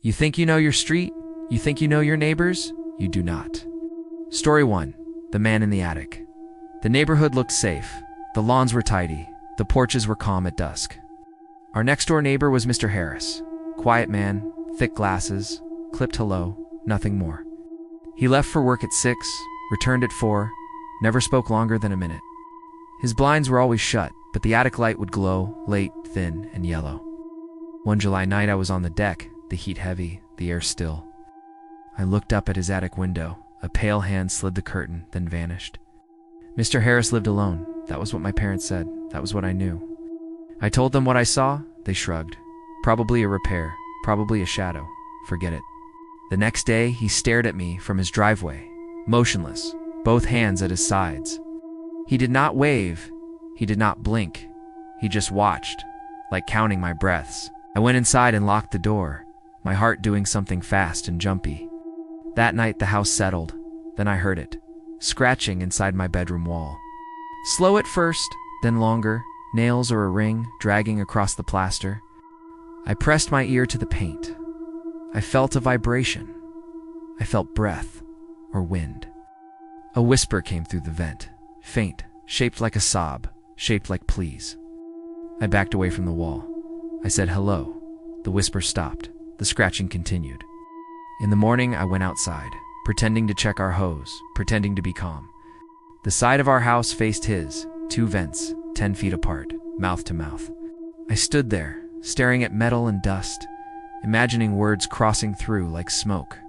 You think you know your street? You think you know your neighbors? You do not. Story 1. The Man in the Attic. The neighborhood looked safe. The lawns were tidy. The porches were calm at dusk. Our next-door neighbor was Mr. Harris. Quiet man, thick glasses, clipped hello, nothing more. He left for work at 6, returned at 4, never spoke longer than a minute. His blinds were always shut, but the attic light would glow, late, thin, and yellow. One July night I was on the deck, the heat heavy, the air still. I looked up at his attic window. A pale hand slid the curtain, then vanished. Mr. Harris lived alone. That was what my parents said. That was what I knew. I told them what I saw. They shrugged. Probably a repair. Probably a shadow. Forget it. The next day, he stared at me from his driveway, motionless, both hands at his sides. He did not wave. He did not blink. He just watched, like counting my breaths. I went inside and locked the door, my heart doing something fast and jumpy. That night, the house settled. Then I heard it, scratching inside my bedroom wall. Slow at first, then longer, nails or a ring dragging across the plaster. I pressed my ear to the paint. I felt a vibration. I felt breath or wind. A whisper came through the vent, faint, shaped like a sob, shaped like please. I backed away from the wall. I said hello. The whisper stopped. The scratching continued. In the morning, I went outside, pretending to check our hose, pretending to be calm. The side of our house faced his, 2 vents, 10 feet apart, mouth to mouth. I stood there, staring at metal and dust, imagining words crossing through like smoke.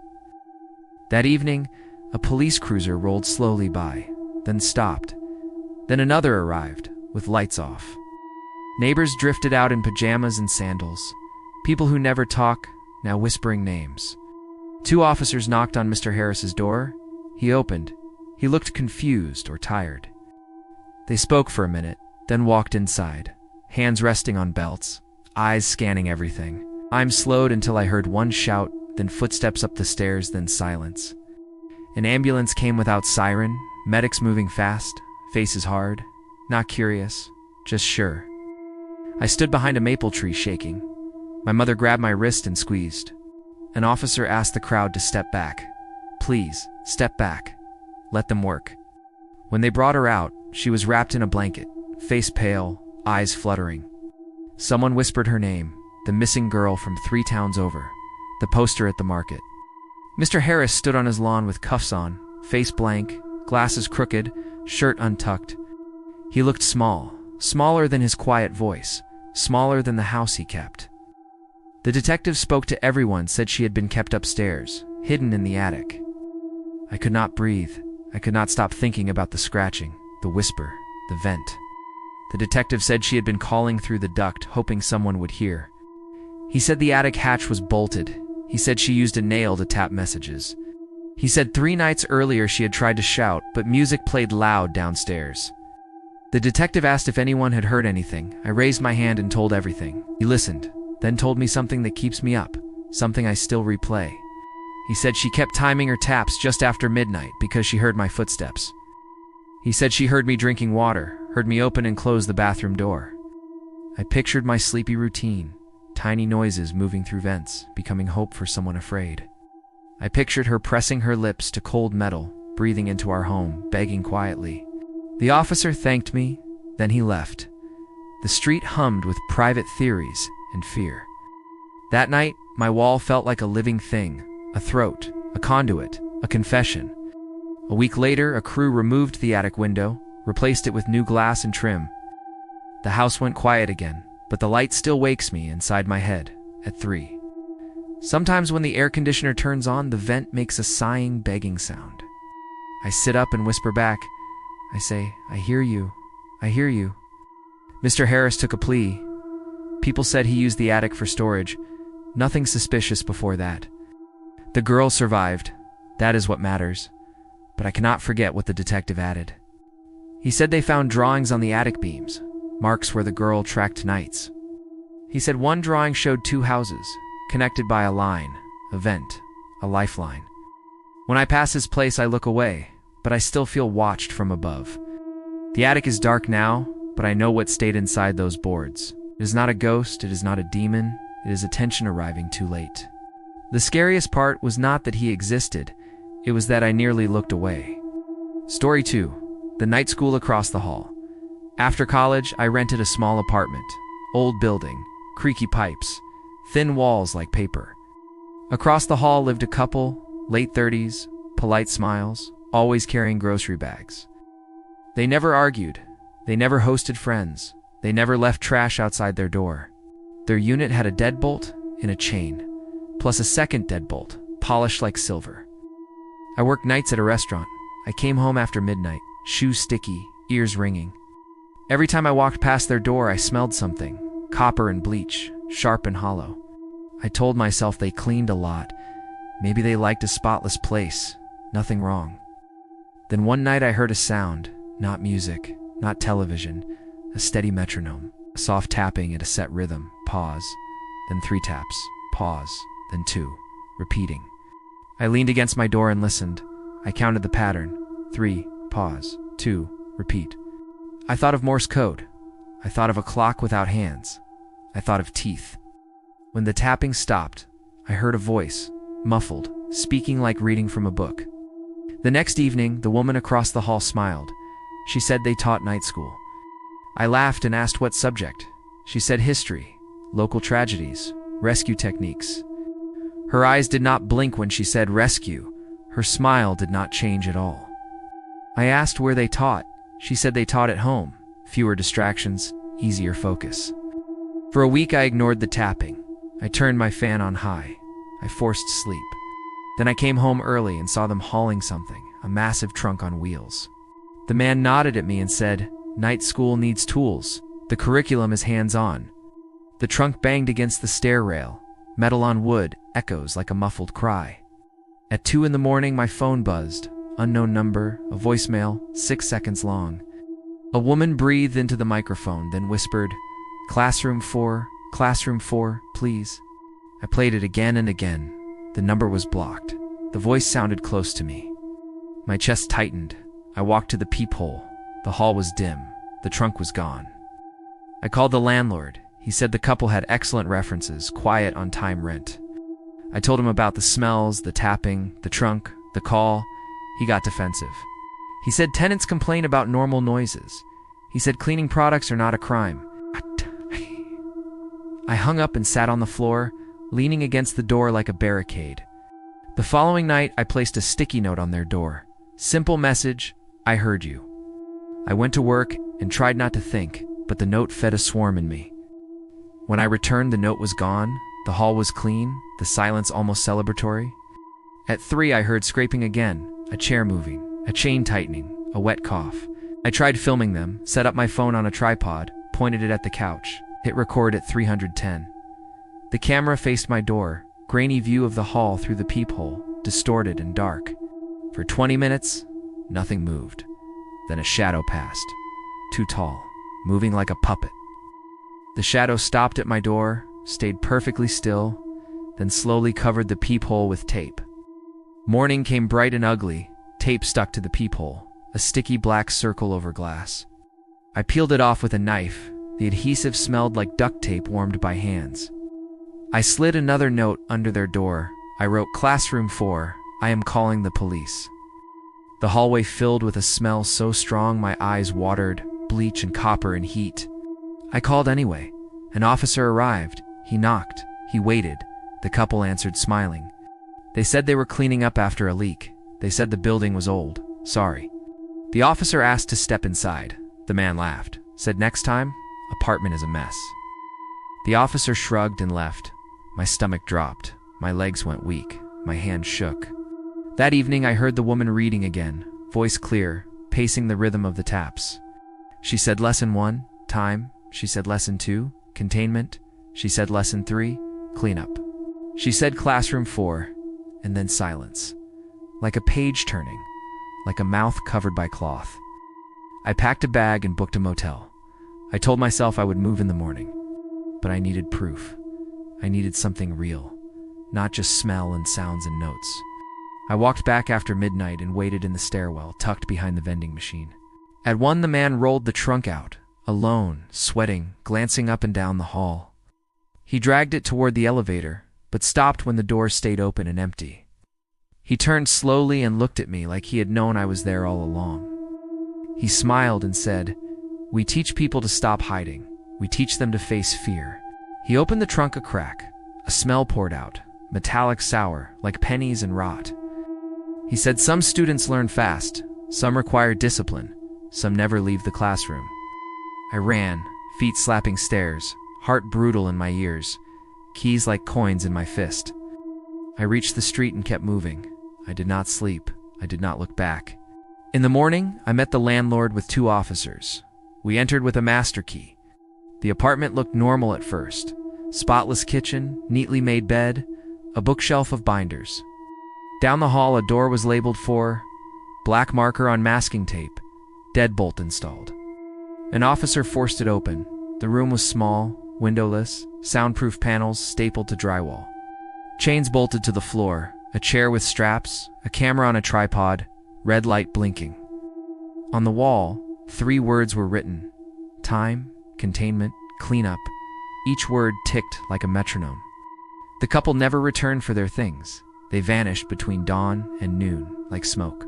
That evening, a police cruiser rolled slowly by, then stopped. Then another arrived, with lights off. Neighbors drifted out in pajamas and sandals. People who never talk, now whispering names. 2 officers knocked on Mr. Harris's door. He opened. He looked confused or tired. They spoke for a minute, then walked inside, hands resting on belts, eyes scanning everything. I slowed until I heard one shout, then footsteps up the stairs, then silence. An ambulance came without siren, medics moving fast, faces hard, not curious, just sure. I stood behind a maple tree shaking. My mother grabbed my wrist and squeezed. An officer asked the crowd to step back. Please, step back. Let them work. When they brought her out, she was wrapped in a blanket, face pale, eyes fluttering. Someone whispered her name, the missing girl from 3 towns over, the poster at the market. Mr. Harris stood on his lawn with cuffs on, face blank, glasses crooked, shirt untucked. He looked small, smaller than his quiet voice, smaller than the house he kept. The detective spoke to everyone, said she had been kept upstairs, hidden in the attic. I could not breathe. I could not stop thinking about the scratching, the whisper, the vent. The detective said she had been calling through the duct, hoping someone would hear. He said the attic hatch was bolted. He said she used a nail to tap messages. He said 3 nights earlier she had tried to shout, but music played loud downstairs. The detective asked if anyone had heard anything. I raised my hand and told everything. He listened, then told me something that keeps me up, something I still replay. He said she kept timing her taps just after midnight because she heard my footsteps. He said she heard me drinking water, heard me open and close the bathroom door. I pictured my sleepy routine, tiny noises moving through vents, becoming hope for someone afraid. I pictured her pressing her lips to cold metal, breathing into our home, begging quietly. The officer thanked me, then he left. The street hummed with private theories and fear. That night, my wall felt like a living thing, a throat, a conduit, a confession. A week later, a crew removed the attic window, replaced it with new glass and trim. The house went quiet again, but the light still wakes me inside my head at 3. Sometimes when the air conditioner turns on, the vent makes a sighing, begging sound. I sit up and whisper back. I say, I hear you. I hear you. Mr. Harris took a plea. People said he used the attic for storage. Nothing suspicious before that. The girl survived. That is what matters. But I cannot forget what the detective added. He said they found drawings on the attic beams, marks where the girl tracked nights. He said one drawing showed 2 houses, connected by a line, a vent, a lifeline. When I pass his place, I look away, but I still feel watched from above. The attic is dark now, but I know what stayed inside those boards. It is not a ghost, it is not a demon, it is attention arriving too late. The scariest part was not that he existed, it was that I nearly looked away. Story 2. The night school across the hall. After college, I rented a small apartment. Old building, creaky pipes, thin walls like paper. Across the hall lived a couple, late 30s, polite smiles, always carrying grocery bags. They never argued. They never hosted friends. They never left trash outside their door. Their unit had a deadbolt in a chain, plus a second deadbolt, polished like silver. I worked nights at a restaurant. I came home after midnight, shoes sticky, ears ringing. Every time I walked past their door, I smelled something, copper and bleach, sharp and hollow. I told myself they cleaned a lot. Maybe they liked a spotless place. Nothing wrong. Then one night I heard a sound, not music, not television, a steady metronome, a soft tapping at a set rhythm, pause, then 3 taps, pause, then 2, repeating. I leaned against my door and listened. I counted the pattern, 3, pause, 2, repeat. I thought of Morse code. I thought of a clock without hands. I thought of teeth. When the tapping stopped, I heard a voice, muffled, speaking like reading from a book. The next evening, the woman across the hall smiled. She said they taught night school. I laughed and asked what subject. She said history, local tragedies, rescue techniques. Her eyes did not blink when she said rescue. Her smile did not change at all. I asked where they taught. She said they taught at home. Fewer distractions, easier focus. For a week I ignored the tapping. I turned my fan on high. I forced sleep. Then I came home early and saw them hauling something, a massive trunk on wheels. The man nodded at me and said, "Night school needs tools. The curriculum is hands-on." The trunk banged against the stair rail. Metal on wood echoes like a muffled cry. At 2 in the morning, my phone buzzed. Unknown number, a voicemail, 6 seconds long. A woman breathed into the microphone, then whispered, classroom 4, please." I played it again and again. The number was blocked. The voice sounded close to me. My chest tightened. I walked to the peephole. The hall was dim. The trunk was gone. I called the landlord. He said the couple had excellent references, quiet on time rent. I told him about the smells, the tapping, the trunk, the call. He got defensive. He said tenants complain about normal noises. He said cleaning products are not a crime. I hung up and sat on the floor, leaning against the door like a barricade. The following night, I placed a sticky note on their door. Simple message, "I heard you." I went to work and tried not to think, but the note fed a swarm in me. When I returned, the note was gone. The hall was clean, the silence almost celebratory. At 3, I heard scraping again, a chair moving, a chain tightening, a wet cough. I tried filming them, set up my phone on a tripod, pointed it at the couch, hit record at 310. The camera faced my door, grainy view of the hall through the peephole, distorted and dark. For 20 minutes, nothing moved. Then a shadow passed, too tall, moving like a puppet. The shadow stopped at my door, stayed perfectly still, then slowly covered the peephole with tape. Morning came bright and ugly, tape stuck to the peephole, a sticky black circle over glass. I peeled it off with a knife. The adhesive smelled like duct tape warmed by hands. I slid another note under their door. I wrote, "Classroom 4, I am calling the police." The hallway filled with a smell so strong my eyes watered, bleach and copper and heat. I called anyway. An officer arrived. He knocked. He waited. The couple answered, smiling. They said they were cleaning up after a leak. They said the building was old. Sorry. The officer asked to step inside. The man laughed, said, "Next time, apartment is a mess." The officer shrugged and left. My stomach dropped. My legs went weak. My hands shook. That evening, I heard the woman reading again, voice clear, pacing the rhythm of the taps. She said lesson 1, time. She said lesson 2, containment. She said lesson 3, cleanup. She said classroom 4, and then silence. Like a page turning, like a mouth covered by cloth. I packed a bag and booked a motel. I told myself I would move in the morning, but I needed proof. I needed something real, not just smell and sounds and notes. I walked back after midnight and waited in the stairwell, tucked behind the vending machine. At 1, the man rolled the trunk out, alone, sweating, glancing up and down the hall. He dragged it toward the elevator, but stopped when the door stayed open and empty. He turned slowly and looked at me like he had known I was there all along. He smiled and said, "We teach people to stop hiding. We teach them to face fear." He opened the trunk a crack. A smell poured out, metallic sour, like pennies and rot. He said, "Some students learn fast, some require discipline, some never leave the classroom." I ran, feet slapping stairs, heart brutal in my ears, keys like coins in my fist. I reached the street and kept moving. I did not sleep. I did not look back. In the morning, I met the landlord with 2 officers. We entered with a master key. The apartment looked normal at first. Spotless kitchen, neatly made bed, a bookshelf of binders. Down the hall, a door was labeled for black marker on masking tape, deadbolt installed. An officer forced it open. The room was small, windowless, soundproof panels stapled to drywall. Chains bolted to the floor, a chair with straps, a camera on a tripod, red light blinking. On the wall, 3 words were written: time, containment, cleanup. Each word ticked like a metronome. The couple never returned for their things. They vanished between dawn and noon, like smoke.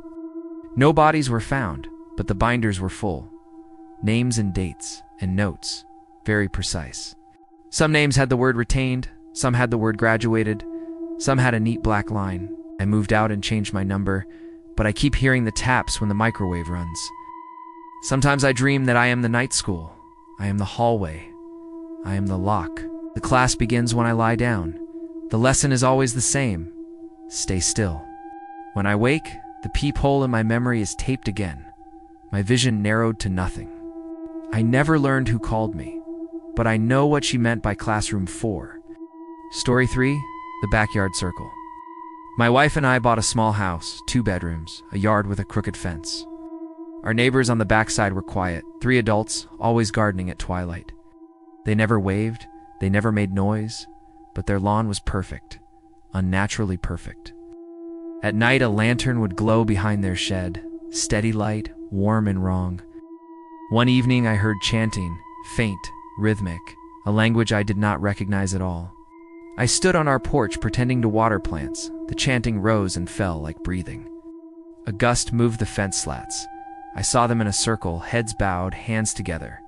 No bodies were found, but the binders were full. Names and dates, and notes, very precise. Some names had the word retained, some had the word graduated, some had a neat black line. I moved out and changed my number, but I keep hearing the taps when the microwave runs. Sometimes I dream that I am the night school. I am the hallway. I am the lock. The class begins when I lie down. The lesson is always the same. Stay still. When I wake, the peephole in my memory is taped again. My vision narrowed to nothing. I never learned who called me, but I know what she meant by classroom 4. Story 3, the backyard circle. My wife and I bought a small house, 2 bedrooms, a yard with a crooked fence. Our neighbors on the backside were quiet, 3 adults, always gardening at twilight. They never waved, they never made noise, but their lawn was perfect, unnaturally perfect. At night, a lantern would glow behind their shed, steady light, warm and wrong. One evening, I heard chanting, faint, rhythmic, a language I did not recognize at all. I stood on our porch pretending to water plants. The chanting rose and fell like breathing. A gust moved the fence slats. I saw them in a circle, heads bowed, hands together.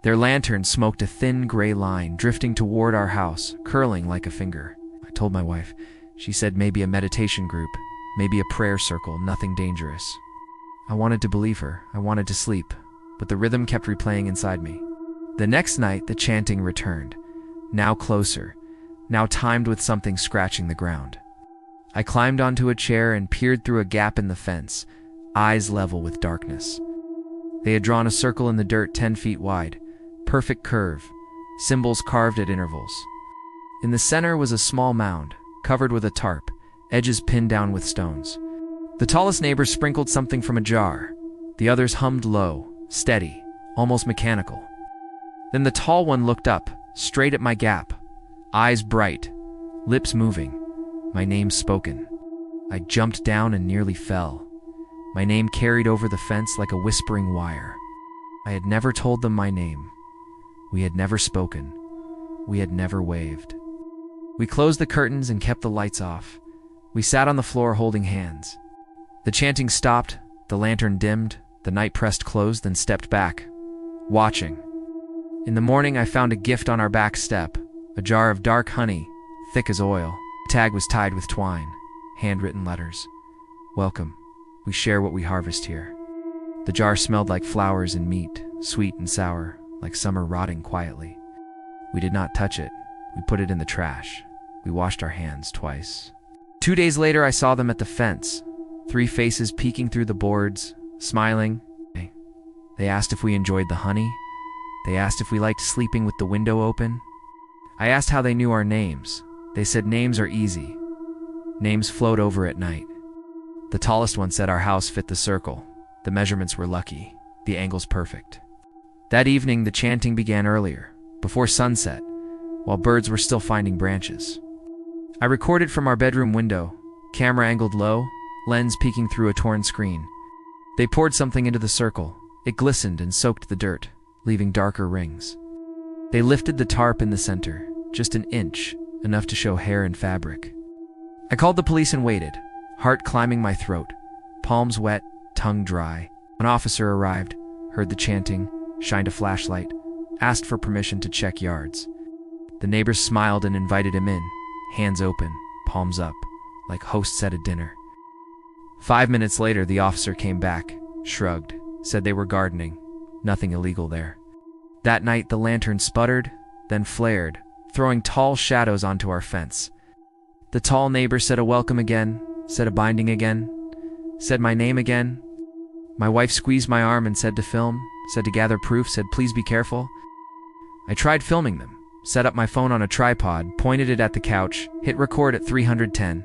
Their lantern smoked a thin gray line, drifting toward our house, curling like a finger. I told my wife. She said maybe a meditation group, maybe a prayer circle, nothing dangerous. I wanted to believe her. I wanted to sleep, but the rhythm kept replaying inside me. The next night, the chanting returned, now closer, now timed with something scratching the ground. I climbed onto a chair and peered through a gap in the fence, eyes level with darkness. They had drawn a circle in the dirt 10 feet wide, perfect curve, symbols carved at intervals. In the center was a small mound, covered with a tarp, edges pinned down with stones. The tallest neighbor sprinkled something from a jar. The others hummed low, steady, almost mechanical. Then the tall one looked up, straight at my gap, eyes bright, lips moving, my name spoken. I jumped down and nearly fell. My name carried over the fence like a whispering wire. I had never told them my name. We had never spoken. We had never waved. We closed the curtains and kept the lights off. We sat on the floor holding hands. The chanting stopped, the lantern dimmed, the night pressed closed, then stepped back, watching. In the morning, I found a gift on our back step, a jar of dark honey, thick as oil. The tag was tied with twine, handwritten letters. Welcome. We share what we harvest here. The jar smelled like flowers and meat, sweet and sour, like summer rotting quietly. We did not touch it. We put it in the trash. We washed our hands twice. 2 days later, I saw them at the fence, 3 faces peeking through the boards, smiling. They asked if we enjoyed the honey. They asked if we liked sleeping with the window open. I asked how they knew our names. They said names are easy. Names float over at night. The tallest one said our house fit the circle. The measurements were lucky, the angles perfect. That evening, the chanting began earlier, before sunset, while birds were still finding branches. I recorded from our bedroom window, camera angled low, lens peeking through a torn screen. They poured something into the circle. It glistened and soaked the dirt, leaving darker rings. They lifted the tarp in the center, just an inch, enough to show hair and fabric. I called the police and waited, heart climbing my throat, palms wet, tongue dry. An officer arrived, heard the chanting, shined a flashlight, asked for permission to check yards. The neighbors smiled and invited him in, hands open, palms up, like hosts at a dinner. 5 minutes later, the officer came back, shrugged, said they were gardening, nothing illegal there. That night, the lantern sputtered, then flared, throwing tall shadows onto our fence. The tall neighbor said a welcome again, said a binding again, said my name again. My wife squeezed my arm and said to film, said to gather proof, said please be careful. I tried filming them, set up my phone on a tripod, pointed it at the couch, hit record at 310.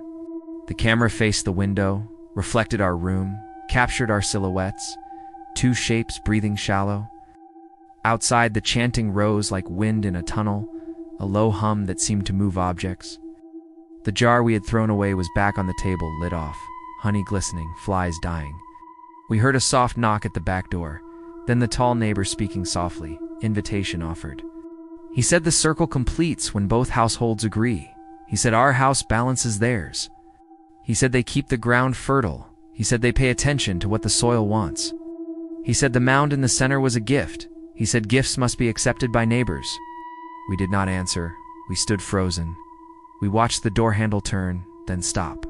The camera faced the window, reflected our room, captured our silhouettes, two shapes breathing shallow. Outside, the chanting rose like wind in a tunnel, a low hum that seemed to move objects. The jar we had thrown away was back on the table, lid off, honey glistening, flies dying. We heard a soft knock at the back door, then the tall neighbor speaking softly, invitation offered. He said the circle completes when both households agree. He said our house balances theirs. He said they keep the ground fertile. He said they pay attention to what the soil wants. He said the mound in the center was a gift. He said gifts must be accepted by neighbors. We did not answer. We stood frozen. We watched the door handle turn, then stop.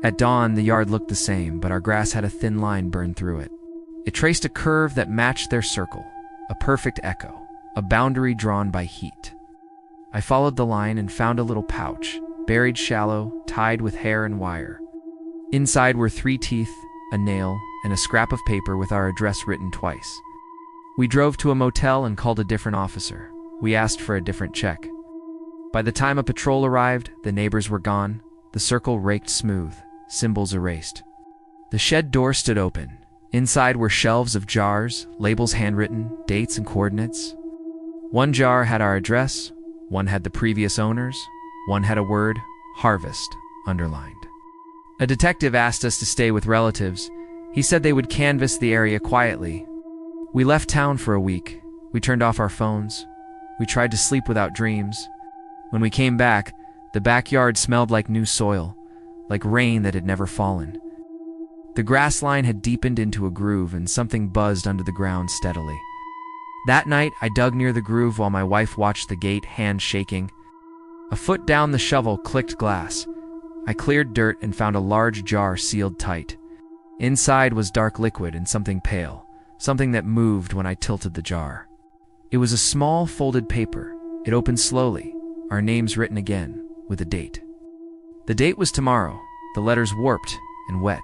At dawn, the yard looked the same, but our grass had a thin line burned through it. It traced a curve that matched their circle, a perfect echo, a boundary drawn by heat. I followed the line and found a little pouch, buried shallow, tied with hair and wire. Inside were 3 teeth, a nail, and a scrap of paper with our address written twice. We drove to a motel and called a different officer. We asked for a different check. By the time a patrol arrived, the neighbors were gone, the circle raked smooth, symbols erased. The shed door stood open. Inside were shelves of jars, labels handwritten, dates and coordinates. One jar had our address, one had the previous owners, one had a word, harvest, underlined. A detective asked us to stay with relatives. He said they would canvass the area quietly. We left town for a week. We turned off our phones. We tried to sleep without dreams. When we came back, the backyard smelled like new soil, like rain that had never fallen. The grass line had deepened into a groove and something buzzed under the ground steadily. That night, I dug near the groove while my wife watched the gate, hands shaking. A foot down, the shovel clicked glass. I cleared dirt and found a large jar sealed tight. Inside was dark liquid and something pale, something that moved when I tilted the jar. It was a small folded paper. It opened slowly, our names written again, with a date. The date was tomorrow, the letters warped and wet,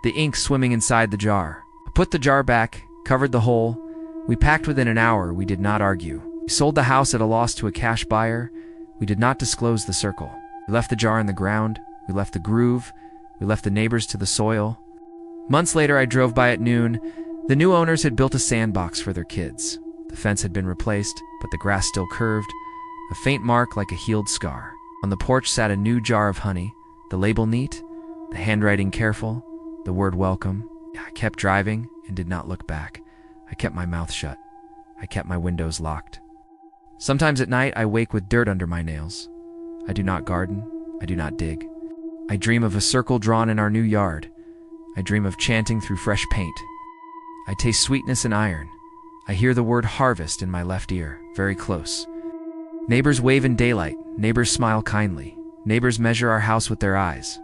the ink swimming inside the jar. I put the jar back, covered the hole. We packed within an hour. We did not argue. We sold the house at a loss to a cash buyer. We did not disclose the circle. We left the jar in the ground. We left the groove. We left the neighbors to the soil. Months later, I drove by at noon. The new owners had built a sandbox for their kids. The fence had been replaced, but the grass still curved, a faint mark like a healed scar. On the porch sat a new jar of honey, the label neat, the handwriting careful, the word welcome. I kept driving and did not look back. I kept my mouth shut. I kept my windows locked. Sometimes at night I wake with dirt under my nails. I do not garden. I do not dig. I dream of a circle drawn in our new yard. I dream of chanting through fresh paint. I taste sweetness and iron. I hear the word harvest in my left ear, very close. Neighbors wave in daylight. Neighbors smile kindly. Neighbors measure our house with their eyes.